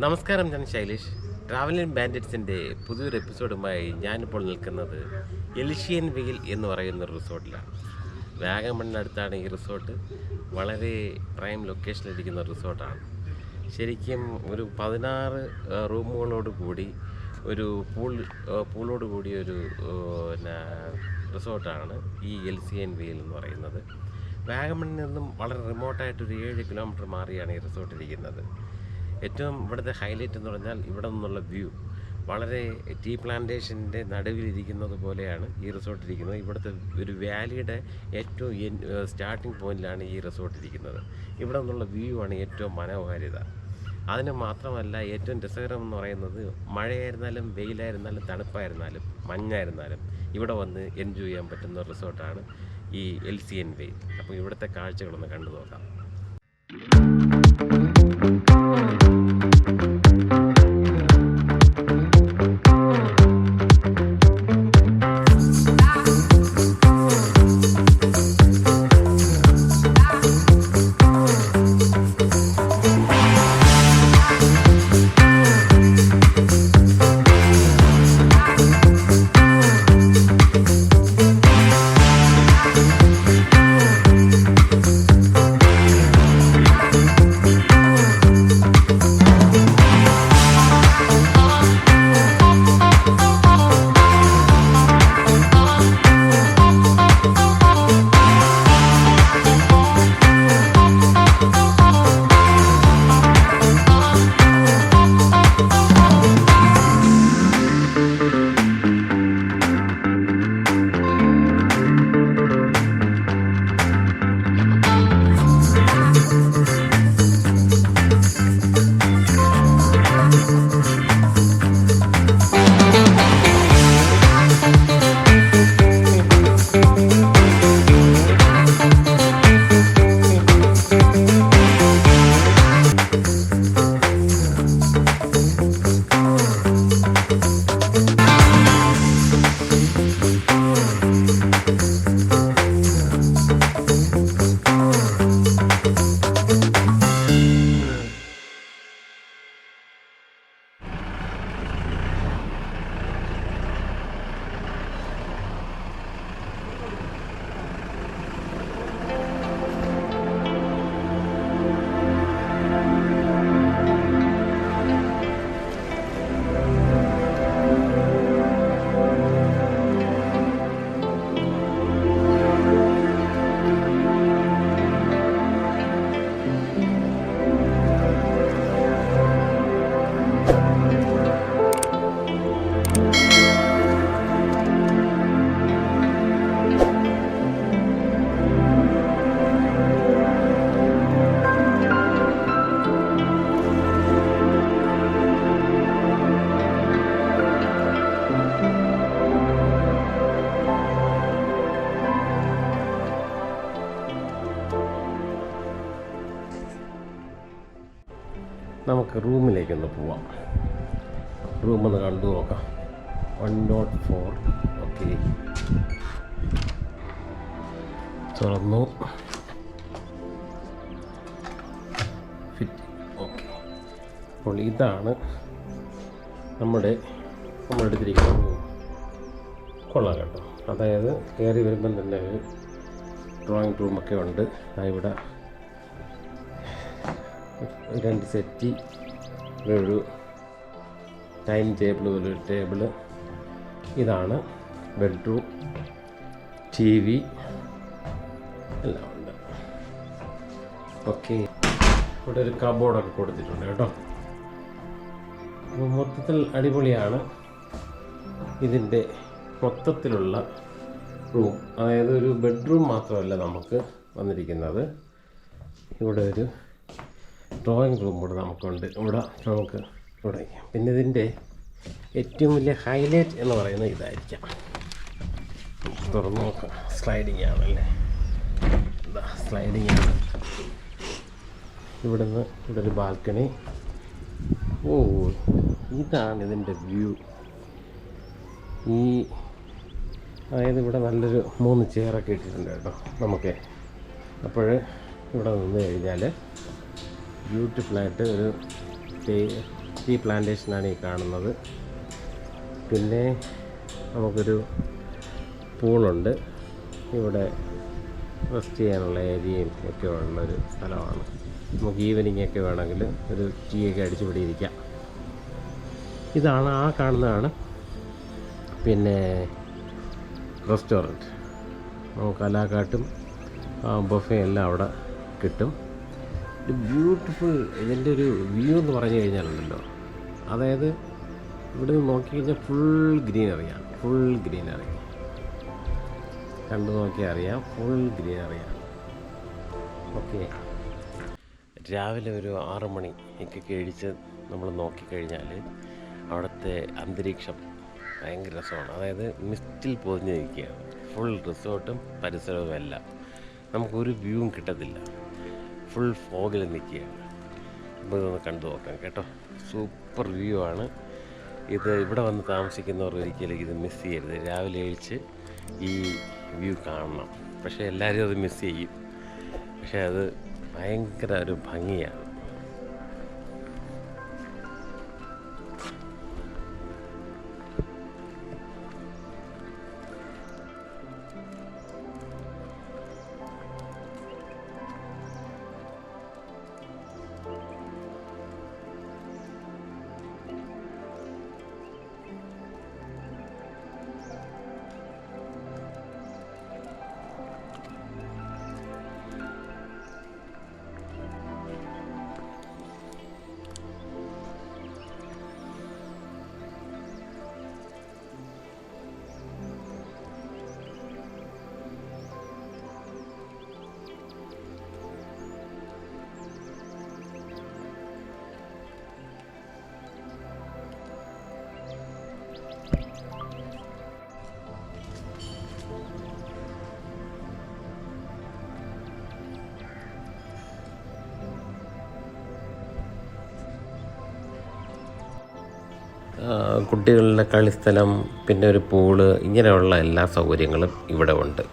നമസ്കാരം, ഞാൻ ശൈലേഷ്. ട്രാവലിംഗ് ബാൻഡിറ്റ്സിൻ്റെ പുതിയൊരു എപ്പിസോഡുമായി ഞാനിപ്പോൾ നിൽക്കുന്നത് എലിഷ്യൻ വെയിൽ എന്ന് പറയുന്ന ഒരു റിസോർട്ടിലാണ്. വാഗമണ്ണിനടുത്താണ് ഈ റിസോർട്ട്. വളരെ പ്രൈം ലൊക്കേഷനിലിരിക്കുന്ന റിസോർട്ടാണ്. ശരിക്കും ഒരു 16 റൂമുകളോട് കൂടി ഒരു പൂളോട് കൂടിയ ഒരു പിന്നെ റിസോർട്ടാണ് ഈ എലിഷ്യൻ വെയിൽ എന്ന് പറയുന്നത്. വാഗമണ്ണിൽ നിന്നും വളരെ റിമോട്ടായിട്ടൊരു 7 കിലോമീറ്റർ മാറിയാണ് ഈ റിസോർട്ട് ഇരിക്കുന്നത്. ഏറ്റവും ഇവിടുത്തെ ഹൈലൈറ്റ് എന്ന് പറഞ്ഞാൽ ഇവിടെ നിന്നുള്ള വ്യൂ വളരെ ടീ പ്ലാന്റേഷൻ്റെ നടുവിലിരിക്കുന്നത് പോലെയാണ് ഈ റിസോർട്ട് ഇരിക്കുന്നത്. ഇവിടുത്തെ ഒരു വാലിയുടെ ഏറ്റവും സ്റ്റാർട്ടിംഗ് പോയിന്റിലാണ് ഈ റിസോർട്ട് ഇരിക്കുന്നത്. ഇവിടെ നിന്നുള്ള വ്യൂ ആണ് ഏറ്റവും മനോഹാരിത. അതിന് മാത്രമല്ല, ഏറ്റവും രസകരം എന്ന് പറയുന്നത് മഴയായിരുന്നാലും വെയിലായിരുന്നാലും തണുപ്പായിരുന്നാലും മഞ്ഞായിരുന്നാലും ഇവിടെ വന്ന് എൻജോയ് ചെയ്യാൻ പറ്റുന്ന റിസോർട്ടാണ് ഈ എലിഷ്യൻ വെയിൽ. അപ്പോൾ ഇവിടുത്തെ കാഴ്ചകളൊന്ന് കണ്ടു നോക്കാം. നമുക്ക് റൂമിലേക്കൊന്ന് പോവാം. റൂമൊന്ന് കണ്ടു നോക്കാം. 104. ഓക്കെ, തുറന്നു. ഫിറ്റ്. ഓക്കെ, അപ്പോൾ ഇതാണ് നമ്മളെടുത്തിരിക്കുന്ന റൂം. കൊള്ളാം കേട്ടോ. അതായത് കയറി വരുമ്പം തന്നെ ഒരു ഡ്രോയിങ് റൂമൊക്കെ ഉണ്ട്. ഇവിടെ 2 സെറ്റി, ഒരു ഡൈനിങ് ടേബിൾ, ഒരു ടേബിള്. ഇതാണ് ബെഡ്റൂം. TV എല്ലാം ഉണ്ട്. ഓക്കെ, ഇവിടെ ഒരു കബോർഡൊക്കെ കൊടുത്തിട്ടുണ്ട് കേട്ടോ. അപ്പോൾ മൊത്തത്തിൽ അടിപൊളിയാണ് ഇതിൻ്റെ മൊത്തത്തിലുള്ള റൂം. അതായത് ഒരു ബെഡ്റൂം മാത്രമല്ല നമുക്ക് വന്നിരിക്കുന്നത്. ഇവിടെ ഒരു ഡ്രോയിങ് റൂം കൂടെ നമുക്കുണ്ട്. ഇവിടെ പിന്നെ ഇതിൻ്റെ ഏറ്റവും വലിയ ഹൈലൈറ്റ് എന്ന് പറയുന്നത് ഇതായിരിക്കാം. തുറന്നു നോക്കാം. സ്ലൈഡിങ് ആണല്ലേ, സ്ലൈഡിങ് ആണ്. ഇവിടെ ഒരു ബാൽക്കണി. ഇതാണ് ഇതിൻ്റെ വ്യൂ. അതായത് ഇവിടെ നല്ലൊരു 3 ചെയറൊക്കെ ഇട്ടിട്ടുണ്ട് കേട്ടോ നമുക്ക്. അപ്പോൾ ഇവിടെ നിന്ന് കഴിഞ്ഞാൽ ബ്യൂട്ടിഫുള്ളായിട്ട് ഒരു ടീ പ്ലാന്റേഷനാണ് ഈ കാണുന്നത്. പിന്നെ നമുക്കൊരു പൂളുണ്ട്. ഇവിടെ റെസ്റ്റ് ചെയ്യാനുള്ള ഏരിയയും ഒക്കെ ഉള്ളൊരു സ്ഥലമാണ്. നമുക്ക് ഈവനിങ് ഒക്കെ വേണമെങ്കിൽ ഒരു ടീ ഒക്കെ അടിച്ച് ഇവിടെ ഇരിക്കാം. ഇതാണ് ആ കാണുന്നതാണ് പിന്നെ റെസ്റ്റോറൻറ്റ്. നമുക്ക് അലാക്കാട്ടും ബൊഫേ എല്ലാം അവിടെ കിട്ടും. ഒരു ബ്യൂട്ടിഫുൾ ഇതിൻ്റെ ഒരു വ്യൂ എന്ന് പറഞ്ഞു കഴിഞ്ഞാലുണ്ടല്ലോ, അതായത് ഇവിടെ നിന്ന് നോക്കിക്കഴിഞ്ഞാൽ ഫുൾ ഗ്രീനറിയാണ്. ഫുൾ ഗ്രീനറി കണ്ടു നോക്കിയാൽ അറിയാം, ഫുൾ ഗ്രീനറിയാണ്. ഓക്കെ, രാവിലെ ഒരു 6 മണി ഒക്കെ കഴിച്ച് നമ്മൾ നോക്കിക്കഴിഞ്ഞാൽ അവിടുത്തെ അന്തരീക്ഷം ഭയങ്കര രസമാണ്. അതായത് മിസ്റ്റിൽ പൊതിഞ്ഞ് നിൽക്കുകയാണ് ഫുൾ റിസോർട്ടും പരിസരവും എല്ലാം. നമുക്കൊരു വ്യൂവും കിട്ടത്തില്ല, ഫുൾ ഫോഗിൽ നിൽക്കുകയാണ്. ഇപ്പോൾ ഇതൊന്ന് കണ്ടു നോക്കാം കേട്ടോ. സൂപ്പർ വ്യൂ ആണ് ഇത്. ഇവിടെ വന്ന് താമസിക്കുന്നവർ ഒരിക്കലും ഇത് മിസ് ചെയ്യരുത്. രാവിലെ എഴുതിച്ച് ഈ വ്യൂ കാണണം. പക്ഷേ എല്ലാവരും അത് മിസ് ചെയ്യും. പക്ഷേ അത് ഭയങ്കര ഒരു ഭംഗിയാണ്. കുട്ടികളുടെ കളിസ്ഥലം, പിന്നെ ഒരു പൂള്, ഇങ്ങനെയുള്ള എല്ലാ സൗകര്യങ്ങളും ഇവിടെ ഉണ്ട്.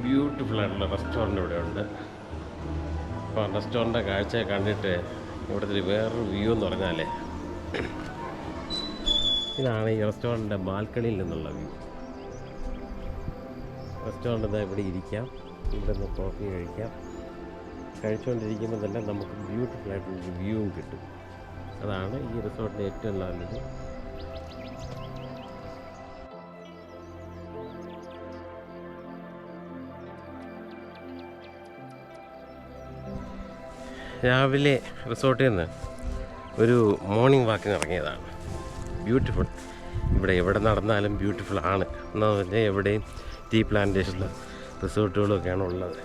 ബ്യൂട്ടിഫുൾ ആയിട്ടുള്ള റെസ്റ്റോറൻറ്റ് ഇവിടെ ഉണ്ട്. അപ്പോൾ റെസ്റ്റോറൻറ്റിൻ്റെ കാഴ്ച കണ്ടിട്ട് ഇവിടുത്തെ വേറൊരു വ്യൂ എന്ന് പറഞ്ഞാലേ, ഇതാണ് ഈ റെസ്റ്റോറൻറ്റിൻ്റെ ബാൽക്കണിയിൽ നിന്നുള്ള വ്യൂ. റെസ്റ്റോറൻറ്റ് ഇവിടെ ഇരിക്കാം, ഇവിടെ നിന്ന് കോഫി കഴിക്കാം. കഴിച്ചുകൊണ്ടിരിക്കുമ്പോൾ തന്നെ നമുക്ക് ബ്യൂട്ടിഫുൾ ആയിട്ടുള്ളൊരു വ്യൂവും കിട്ടും. അതാണ് ഈ റിസോർട്ടിൻ്റെ ഏറ്റവും നല്ലത്. രാവിലെ റിസോർട്ടിൽ നിന്ന് ഒരു മോർണിംഗ് വാക്കിന് ഇറങ്ങിയതാണ്. ബ്യൂട്ടിഫുൾ. ഇവിടെ എവിടെ നടന്നാലും ബ്യൂട്ടിഫുൾ ആണ്. എന്ന് പറഞ്ഞാൽ എവിടെയും ടീ പ്ലാന്റേഷനും റിസോർട്ടുകളും ഒക്കെയാണ് ഉള്ളത്.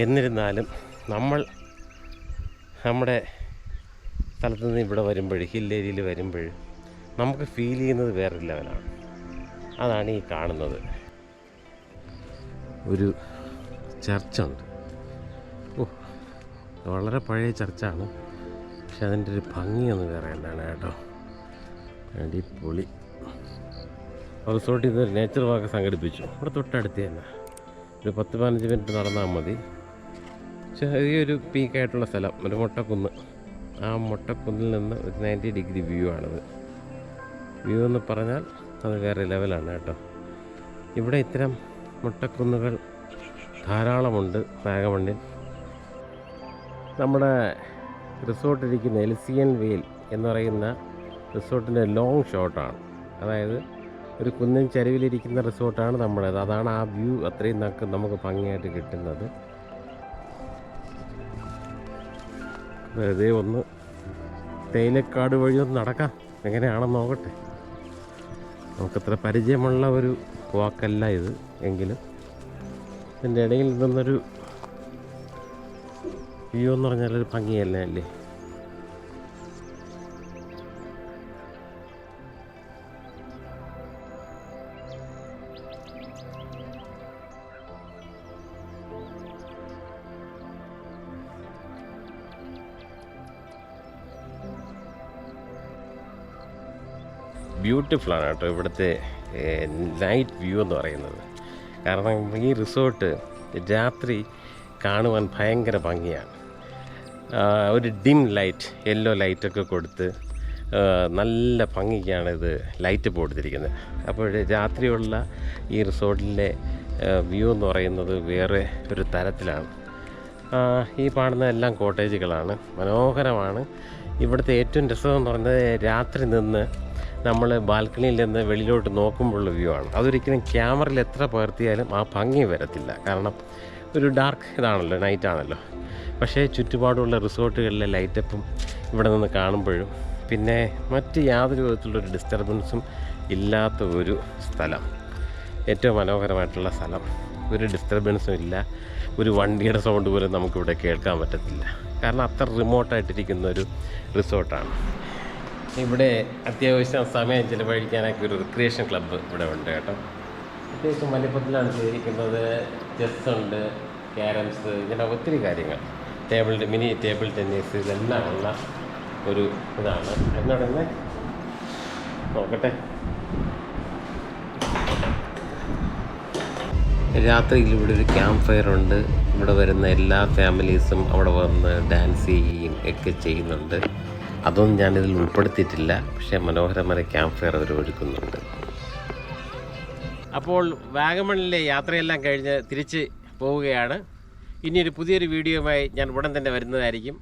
എന്നിരുന്നാലും നമ്മൾ നമ്മുടെ സ്ഥലത്ത് നിന്ന് ഇവിടെ വരുമ്പോൾ, ഹിൽ ഏരിയയിൽ വരുമ്പോൾ നമുക്ക് ഫീൽ ചെയ്യുന്നത് വേറൊരു ലെവലാണ്. അതാണ് ഈ കാണുന്നത്. ഒരു ചർച്ചുണ്ട്. വളരെ പഴയ ചർച്ചാണ്, പക്ഷെ അതിൻ്റെ ഒരു ഭംഗിയൊന്നും വേറെ എന്താണ് കേട്ടോ. അടിപൊളി. റിസോർട്ടിൽ നിന്ന് നേച്ചർ വാക്ക് സംഘടിപ്പിച്ചു. ഇവിടെ തൊട്ടടുത്ത് തന്നെ ഒരു 10-15 മിനിറ്റ് നടന്നാൽ മതി. ചെറിയൊരു പീക്കായിട്ടുള്ള സ്ഥലം, ഒരു മൊട്ടക്കുന്ന്. ആ മൊട്ടക്കുന്നിൽ നിന്ന് ഒരു 90 ഡിഗ്രി വ്യൂ ആണിത്. വ്യൂ എന്ന് പറഞ്ഞാൽ അത് വേറെ ലെവലാണ് കേട്ടോ. ഇവിടെ ഇത്തരം മൊട്ടക്കുന്നുകൾ ധാരാളമുണ്ട് വാഗമണ്ണിൽ. നമ്മുടെ റിസോർട്ടിരിക്കുന്ന എലിസിയൻ വെയിൽ എന്ന് പറയുന്ന റിസോർട്ടിൻ്റെ ലോങ് ഷോട്ടാണ്. അതായത് ഒരു കുന്നിൻ ചരിവിലിരിക്കുന്ന റിസോർട്ടാണ് നമ്മുടേത്. അതാണ് ആ വ്യൂ അത്രയും നമുക്ക് ഭംഗിയായിട്ട് കിട്ടുന്നത്. വെറുതെ ഒന്ന് തേയിലക്കാട് വഴി ഒന്ന് നടക്കാം, എങ്ങനെയാണെന്ന് നോക്കട്ടെ. നമുക്കത്ര പരിചയമുള്ള ഒരു വാക്കല്ല ഇത്, എങ്കിലും ഇതിൻ്റെ ഇടയിൽ നിന്നൊരു വ്യൂ എന്ന് പറഞ്ഞാലൊരു ഭംഗിയല്ലേ അല്ലേ. ബ്യൂട്ടിഫുള്ളാണ് കേട്ടോ ഇവിടുത്തെ നൈറ്റ് വ്യൂ എന്ന് പറയുന്നത്. കാരണം ഈ റിസോർട്ട് രാത്രി കാണുവാൻ ഭയങ്കര ഭംഗിയാണ്. ഒരു ഡിം ലൈറ്റ്, യെല്ലോ ലൈറ്റൊക്കെ കൊടുത്ത് നല്ല ഭംഗിക്കാണ് ഇത് ലൈറ്റ് കൊടുത്തിരിക്കുന്നത്. അപ്പോൾ രാത്രിയുള്ള ഈ റിസോർട്ടിലെ വ്യൂ എന്ന് പറയുന്നത് വേറെ ഒരു തരത്തിലാണ്. ഈ കാണുന്നതെല്ലാം കോട്ടേജുകളാണ്, മനോഹരമാണ്. ഇവിടുത്തെ ഏറ്റവും രസമെന്ന് പറയുന്നത് രാത്രി നിന്ന് നമ്മൾ ബാൽക്കണിയിൽ നിന്ന് വെളിയിലോട്ട് നോക്കുമ്പോഴുള്ള വ്യൂ ആണ്. അതൊരിക്കലും ക്യാമറയിൽ എത്ര പകർത്തിയാലും ആ ഭംഗി വരത്തില്ല. കാരണം ഒരു ഡാർക്ക് ഇതാണല്ലോ, നൈറ്റാണല്ലോ. പക്ഷേ ചുറ്റുപാടുള്ള റിസോർട്ടുകളിലെ ലൈറ്റപ്പും ഇവിടെ നിന്ന് കാണുമ്പോഴും പിന്നെ മറ്റ് യാതൊരു വിധത്തിലുള്ളൊരു ഡിസ്റ്റർബൻസും ഇല്ലാത്ത ഒരു സ്ഥലം, ഏറ്റവും മനോഹരമായിട്ടുള്ള സ്ഥലം. ഒരു ഡിസ്റ്റർബൻസും ഇല്ല, ഒരു വണ്ടിയുടെ സൗണ്ട് പോലും നമുക്കിവിടെ കേൾക്കാൻ പറ്റത്തില്ല. കാരണം അത്ര റിമോട്ടായിട്ടിരിക്കുന്ന ഒരു റിസോർട്ടാണ്. ഇവിടെ അത്യാവശ്യം സമയം ചിലവഴിക്കാനൊക്കെ ഒരു റിക്രിയേഷൻ ക്ലബ്ബ് ഇവിടെ ഉണ്ട് കേട്ടോ. അത്യാവശ്യം വലിപ്പത്തിലാണ് ചെയ്തിരിക്കുന്നത്. ചെസ് ഉണ്ട്, ക്യാരംസ്, ഇങ്ങനെ ഒത്തിരി കാര്യങ്ങൾ, മിനി ടേബിൾ ടെന്നീസ്, ഇതെല്ലാം ഉള്ള ഒരു ഇതാണ്. എന്നോടൊന്ന് നോക്കട്ടെ. രാത്രിയിൽ ഇവിടെ ഒരു ക്യാമ്പ് ഫയർ ഉണ്ട്. ഇവിടെ വരുന്ന എല്ലാ ഫാമിലീസും അവിടെ വന്ന് ഡാൻസ് ചെയ്യുകയും ഒക്കെ ചെയ്യുന്നുണ്ട്. അതൊന്നും ഞാനിതിൽ ഉൾപ്പെടുത്തിയിട്ടില്ല, പക്ഷേ മനോഹരമായ ക്യാമ്പ് ഫയർ അവർ ഒരുക്കുന്നുണ്ട്. അപ്പോൾ വാഗമണിലെ യാത്രയെല്ലാം കഴിഞ്ഞ് തിരിച്ച് പോവുകയാണ്. ഇനിയൊരു പുതിയൊരു വീഡിയോയുമായി ഞാൻ ഉടൻ തന്നെ വരുന്നതായിരിക്കും.